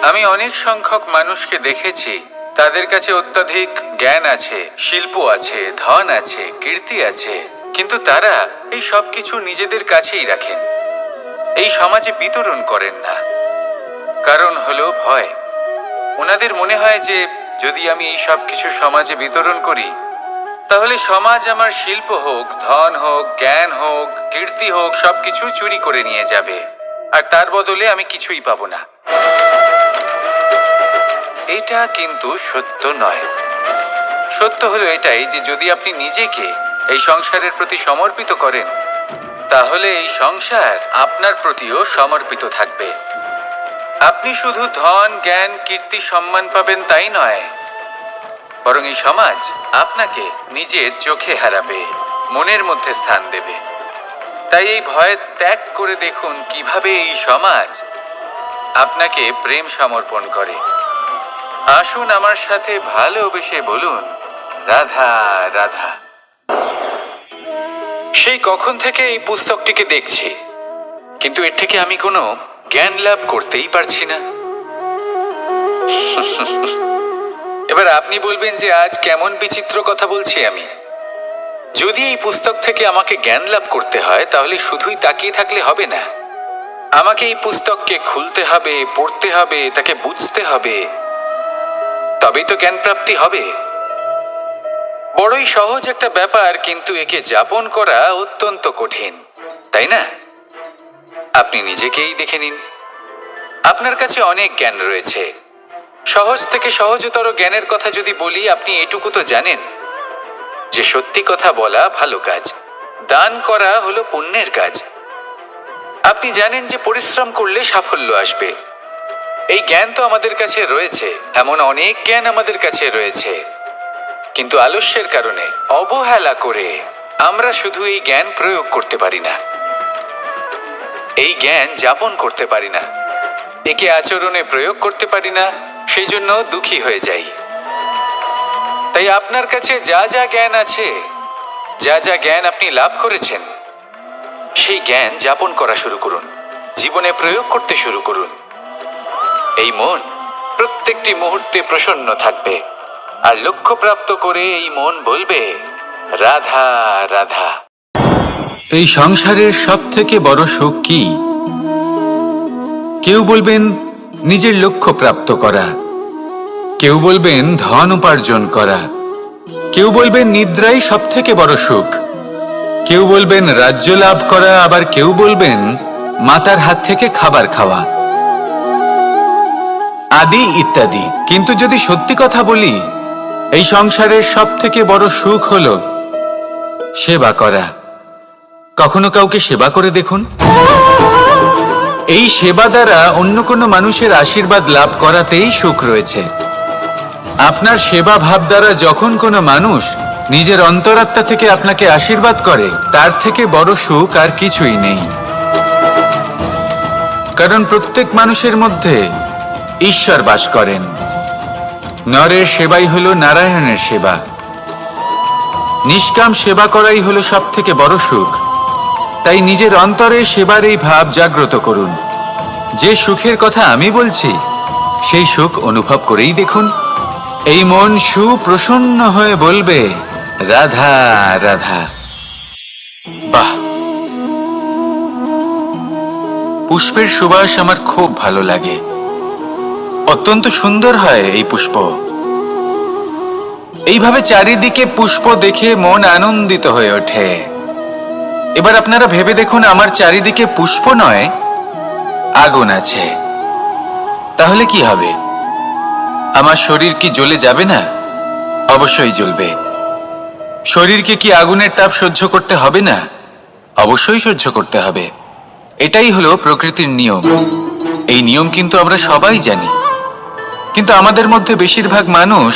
আমি অনেক সংখ্যক মানুষকে দেখেছি, তাদের কাছে অত্যাধিক জ্ঞান আছে, শিল্প আছে, ধন আছে, কীর্তি আছে, কিন্তু তারা এই সব কিছু নিজেদের কাছেই রাখেন, এই সমাজে বিতরণ করেন না। কারণ হলো ভয়। ওনাদের মনে হয় যে যদি আমি এই সব কিছু সমাজে বিতরণ করি, তাহলে সমাজ আমার শিল্প হোক, ধন হোক, জ্ঞান হোক, কীর্তি হোক, সবকিছু চুরি করে নিয়ে যাবে, আর তার বদলে আমি কিছুই পাবো না। এটা কিন্তু সত্য নয়। সত্য হলো এটাই যে যদি আপনি নিজেকে এই সংসারের প্রতি সমর্পিত করেন, তাহলে এই সংসার আপনার প্রতিও সমর্পিত থাকবে। আপনি শুধু ধন, জ্ঞান, কীর্তি, সম্মান পাবেন তাই নয়, বরং এই সমাজ আপনাকে নিজের চোখে হারাবে, মনের মধ্যে স্থান দেবে। তাই এই ভয় ত্যাগ করে দেখুন কিভাবে এই সমাজ আপনাকে প্রেম সমর্পণ করে। আসুন আমার সাথে ভালোবেসে বলুন, রাধা রাধা। সেই কখন থেকে এই পুস্তকটিকে দেখছি, কিন্তু এর থেকে আমি কোনো জ্ঞান লাভ করতেই পারছি না। এবার আপনি বলবেন যে আজ কেমন বিচিত্র কথা বলছি আমি। যদি এই পুস্তক থেকে আমাকে জ্ঞান লাভ করতে হয়, তাহলে শুধুই তাকিয়ে থাকলে হবে না। আমাকে এই পুস্তককে খুলতে হবে, পড়তে হবে, তাকে বুঝতে হবে, তবেই তো জ্ঞান প্রাপ্তি হবে। বড়ই সহজ একটা ব্যাপার, কিন্তু একে যাপন করা অত্যন্ত কঠিন, তাই না? আপনি নিজেকেই দেখে নিন। আপনার কাছে অনেক জ্ঞান রয়েছে। সহজ থেকে সহজতর জ্ঞানের কথা যদি বলি, আপনি এটুকু তো জানেন যে সত্যি কথা বলা ভালো কাজ, দান করা হলো পুণ্যের কাজ। আপনি জানেন যে পরিশ্রম করলে সাফল্য আসবে। এই জ্ঞান তো আমাদের কাছে রয়েছে, এমন অনেক জ্ঞান আমাদের কাছে রয়েছে, কিন্তু আলস্যের কারণে, অবহেলা করে আমরা শুধু এই জ্ঞান প্রয়োগ করতে পারি না, এই জ্ঞান যাপন করতে পারি না, একে আচরণে প্রয়োগ করতে পারি না, সেই জন্য দুঃখী হয়ে যাই। তাই আপনার কাছে যা যা জ্ঞান আছে, যা যা জ্ঞান আপনি লাভ করেছেন, সেই জ্ঞান যাপন করা শুরু করুন, জীবনে প্রয়োগ করতে শুরু করুন। এই মন প্রত্যেকটি মুহূর্তে প্রসন্ন থাকবে, আর লক্ষ্যপ্রাপ্ত করে এই মন বলবে, রাধা রাধা। এই সংসারের সব থেকে বড় সুখ কি? কেউ বলবেন নিজের লক্ষ্য প্রাপ্ত করা, কেউ বলবেন ধন উপার্জন করা, কেউ বলবেন নিদ্রাই সব থেকে বড় সুখ, কেউ বলবেন রাজ্য লাভ করা, আবার কেউ বলবেন মাতার হাত থেকে খাবার খাওয়া, আদি ইত্যাদি। কিন্তু যদি সত্যি কথা বলি, এই সংসারের সব থেকে বড় সুখ হলো সেবা করা। কখনো কাউকে সেবা করে দেখুন। এই সেবা দ্বারা অন্য কোনো মানুষের আশীর্বাদ লাভ করাতেই সুখ রয়েছে। আপনার সেবা ভাব দ্বারা যখন কোনো মানুষ নিজের অন্তরাত্মা থেকে আপনাকে আশীর্বাদ করে, তার থেকে বড় সুখ আর কিছুই নেই। কারণ প্রত্যেক মানুষের মধ্যে ঈশ্বর বাস করেন। নরের সেবাই হলো নারায়ণের সেবা। নিষ্কাম সেবা করাই হলো সব থেকে বড় সুখ। তাই নিজের অন্তরে সেবার এই ভাব জাগ্রত করুন। যে সুখের কথা আমি বলছি, সেই সুখ অনুভব করেই দেখুন। এই মন সুপ্রসন্ন হয়ে বলবে, রাধা রাধা। বাহ! পুষ্পের সুবাস আমার খুব ভালো লাগে। অত্যন্ত সুন্দর হয় এই পুষ্প। এইভাবে চারিদিকে পুষ্প দেখে মন আনন্দিত হয়ে ওঠে। এবার আপনারা ভেবে দেখুন, আমার চারিদিকে পুষ্প নয়, আগুন আছে। তাহলে কি হবে? আমার শরীর কি জ্বলে যাবে না? অবশ্যই জ্বলবে। শরীরকে কি আগুনের তাপ সহ্য করতে হবে না? অবশ্যই সহ্য করতে হবে। এটাই হলো প্রকৃতির নিয়ম। এই নিয়ম কিন্তু আমরা সবাই জানি, কিন্তু আমাদের মধ্যে বেশিরভাগ মানুষ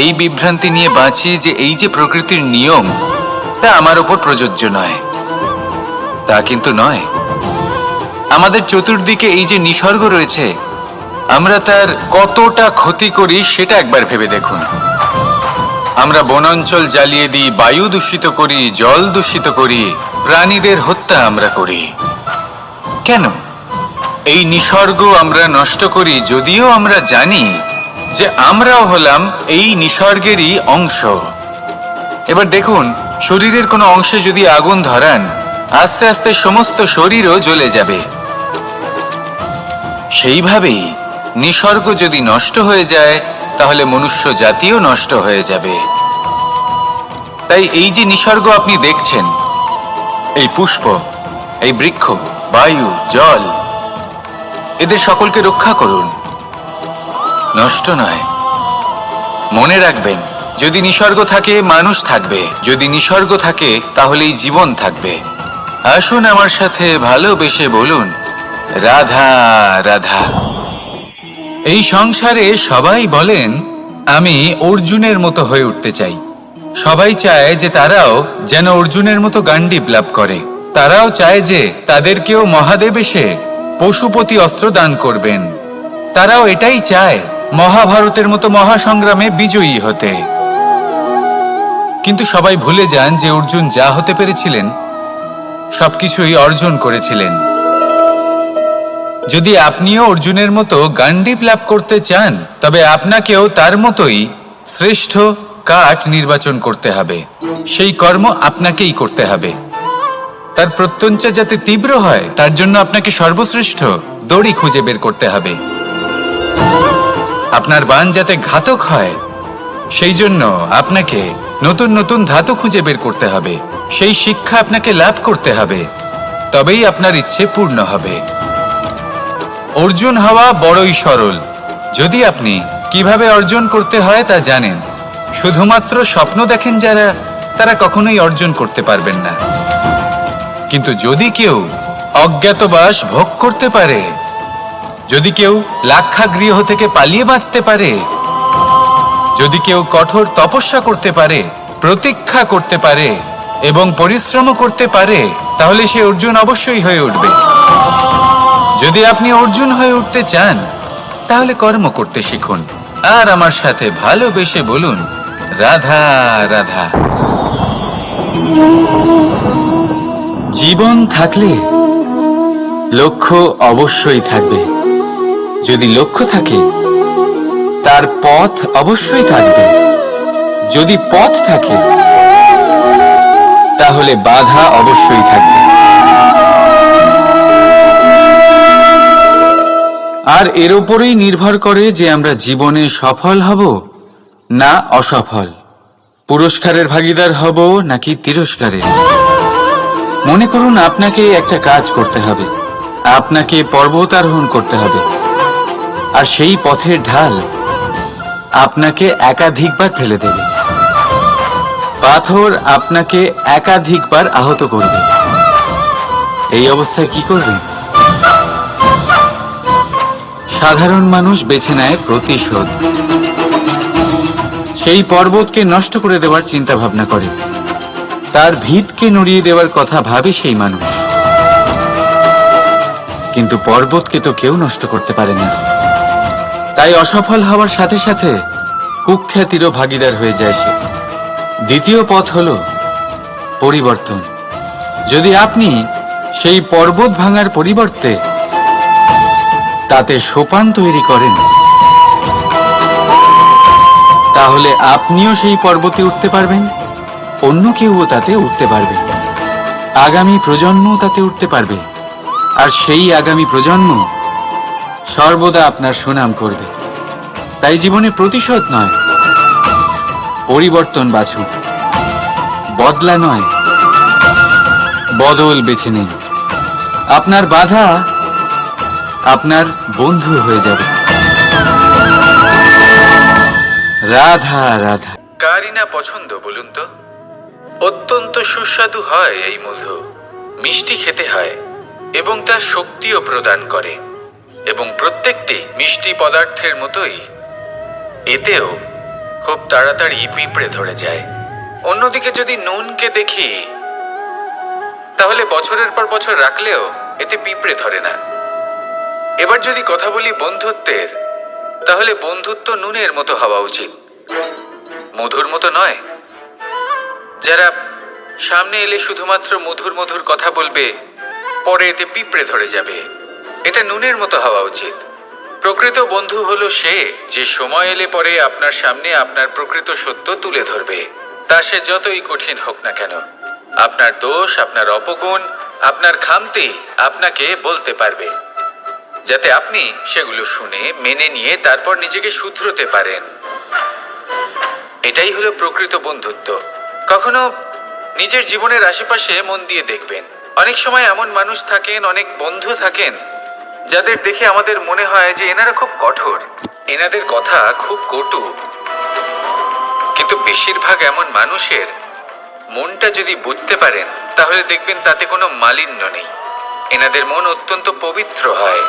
এই বিভ্রান্তি নিয়ে বাঁচি যে এই যে প্রকৃতির নিয়ম, তা আমার ওপর প্রযোজ্য নয়। তা কিন্তু নয়। আমাদের চতুর্দিকে এই যে নিসর্গ রয়েছে, আমরা তার কতটা ক্ষতি করি সেটা একবার ভেবে দেখুন। আমরা বনাঞ্চল জ্বালিয়ে দিই, বায়ু দূষিত করি, জল দূষিত করি, প্রাণীদের হত্যা আমরা করি। কেন? এই নিসর্গ আমরা নষ্ট করি, যদিও আমরা জানি যে আমরাও হলাম এই নিসর্গেরই অংশ। এবার দেখুন, শরীরের কোনো অংশে যদি আগুন ধরান, আস্তে আস্তে সমস্ত শরীরও জ্বলে যাবে। সেইভাবেই নিসর্গ যদি নষ্ট হয়ে যায়, তাহলে মনুষ্য জাতিও নষ্ট হয়ে যাবে। তাই এই যে নিসর্গ আপনি দেখছেন, এই পুষ্প, এই বৃক্ষ, বায়ু, জল, এদের সকলকে রক্ষা করুন, নষ্ট নয়। মনে রাখবেন, যদি নিসর্গ থাকে মানুষ থাকবে, যদি নিসর্গ থাকে তাহলেই জীবন থাকবে। আসুন আমার সাথে ভালোবেসে বলুন, রাধা রাধা। এই সংসারে সবাই বলেন, আমি অর্জুনের মতো হয়ে উঠতে চাই। সবাই চায় যে তারাও যেন অর্জুনের মতো গান্ডীব লাভ করে। তারাও চায় যে তাদেরকেও মহাদেব এসে পশুপতি অস্ত্র দান করবেন। তারাও এটাই চায় মহাভারতের মতো মহাসংগ্রামে বিজয়ী হতে। কিন্তু সবাই ভুলে যান যে অর্জুন যা হতে পেরেছিলেন সবকিছুই অর্জন করেছিলেন। যদি আপনিও অর্জুনের মতো গান্ডীব লাভ করতে চান, তবে আপনাকেও তার মতোই শ্রেষ্ঠ কাঠ নির্বাচন করতে হবে। সেই কর্ম আপনাকেই করতে হবে। তার প্রত্যঞ্চা যাতে তীব্র হয়, তার জন্য আপনাকে সর্বশ্রেষ্ঠ দড়ি খুঁজে বের করতে হবে। আপনার বাণ যাতে ঘাতক হয়, সেই জন্য আপনাকে নতুন নতুন ধাতু খুঁজে বের করতে হবে। সেই শিক্ষা আপনাকে লাভ করতে হবে, তবেই আপনার ইচ্ছে পূর্ণ হবে। অর্জুন হওয়া বড়ই সরল, যদি আপনি কিভাবে অর্জন করতে হয় তা জানেন। শুধুমাত্র স্বপ্ন দেখেন যারা, তারা কখনোই অর্জন করতে পারবেন না। কিন্তু যদি কেউ অজ্ঞাতবাস ভোগ করতে পারে, যদি কেউ লাক্ষাগৃহ থেকে পালিয়ে বাঁচতে পারে, যদি কেউ কঠোর তপস্যা করতে পারে, প্রতীক্ষা করতে পারে এবং পরিশ্রম করতে পারে, তাহলে সে অর্জুন অবশ্যই হয়ে উঠবে। যদি আপনি অর্জুন হয়ে উঠতে চান, তাহলে কর্ম করতে শিখুন আর আমার সাথে ভালোবেসে বলুন, রাধা রাধা। জীবন থাকলে লক্ষ্য অবশ্যই থাকবে। যদি লক্ষ্য থাকে, তার পথ অবশ্যই থাকবে। যদি পথ থাকে, তাহলে বাধা অবশ্যই থাকবে। আর এর উপরেই নির্ভর করে যে আমরা জীবনে সফল হব না অসফল, পুরস্কারের ভাগীদার হব নাকি তিরস্কারের। মনে করুন, আপনাকে একটা কাজ করতে হবে, আপনাকে পর্বতারোহণ করতে হবে, আর সেই পথের ঢাল আপনাকে একাধিকবার ফেলে দেবে। পাথর আপনাকে একাধিকবার আহত করবে। এই অবস্থায় কি করবেন? সাধারণ মানুষ বেছে নেয় প্রতিশোধ। সেই পর্বতকে নষ্ট করে দেওয়ার চিন্তা ভাবনা করে, তার ভিতকে নড়িয়ে দেওয়ার কথা ভাবে সেই মানুষ। কিন্তু পর্বতকে তো কেউ নষ্ট করতে পারে না। তাই অসফল হওয়ার সাথে সাথে কুখ্যাতিরও ভাগীদার হয়ে যায় সে। দ্বিতীয় পথ হলো পরিবর্তন। যদি আপনি সেই পর্বত ভাঙার পরিবর্তে তাতে সোপান তৈরি করেন, তাহলে আপনিও সেই পর্বতে উঠতে পারবেন, অন্য কেউও তাতে উঠতে পারবে, আগামী প্রজন্মও তাতে উঠতে পারবে, আর সেই আগামী প্রজন্ম সর্বদা আপনার সুনাম করবে। তাই জীবনে প্রতিশোধ নয়, পরিবর্তন বাছুন। বদলা নয়, বদল বেছে নিন। আপনার বাধা আপনার বন্ধু হয়ে যাবে। রাধা রাধা। কারই না পছন্দ বলুন তো? অত্যন্ত সুস্বাদু হয় এই মধু, মিষ্টি খেতে হয় এবং তা শক্তিও প্রদান করে, এবং প্রত্যেকটি মিষ্টি পদার্থের মতোই এতেও খুব তাড়াতাড়ি পিঁপড়ে ধরে যায়। অন্যদিকে যদি নুনকে দেখি, তাহলে বছরের পর বছর রাখলেও এতে পিঁপড়ে ধরে না। এবার যদি কথা বলি বন্ধুত্বের, তাহলে বন্ধুত্ব নুনের মতো হওয়া উচিত, মধুর মতো নয়। যারা সামনে এলে শুধুমাত্র মধুর মধুর কথা বলবে, পরে এতে পিঁপড়ে ধরে যাবে। এটা নুনের মতো হওয়া উচিত। প্রকৃত বন্ধু হলো সে যে সময় এলে পরে আপনার সামনে আপনার প্রকৃত সত্য তুলে ধরবে, তা সে যতই কঠিন হোক না কেন। আপনার দোষ, আপনার অপগুণ, আপনার খামতি আপনাকে বলতে পারবে, যাতে আপনি সেগুলো শুনে মেনে নিয়ে তারপর নিজেকে শুধরোতে পারেন। এটাই হলো প্রকৃত বন্ধুত্ব। কখনো নিজের জীবনের আশেপাশে মন দিয়ে দেখবেন, অনেক সময় এমন মানুষ থাকেন, অনেক বন্ধু থাকেন যাদের দেখে আমাদের মনে হয় যে এনারা খুব কঠোর, এনাদের কথা খুব কটু। কিন্তু বেশিরভাগ এমন মানুষের মনটা যদি বুঝতে পারেন তাহলে দেখবেন তাতে কোনো মালিন্য নেই। এনাদের মন অত্যন্ত পবিত্র হয়।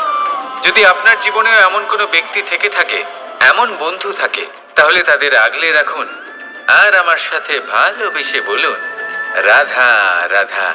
যদি আপনার জীবনেও এমন কোনো ব্যক্তি থেকে থাকে, এমন বন্ধু থাকে, তাহলে তাদের আগলে রাখুন আর আমার সাথে ভালোবেসে বলুন, রাধা রাধা।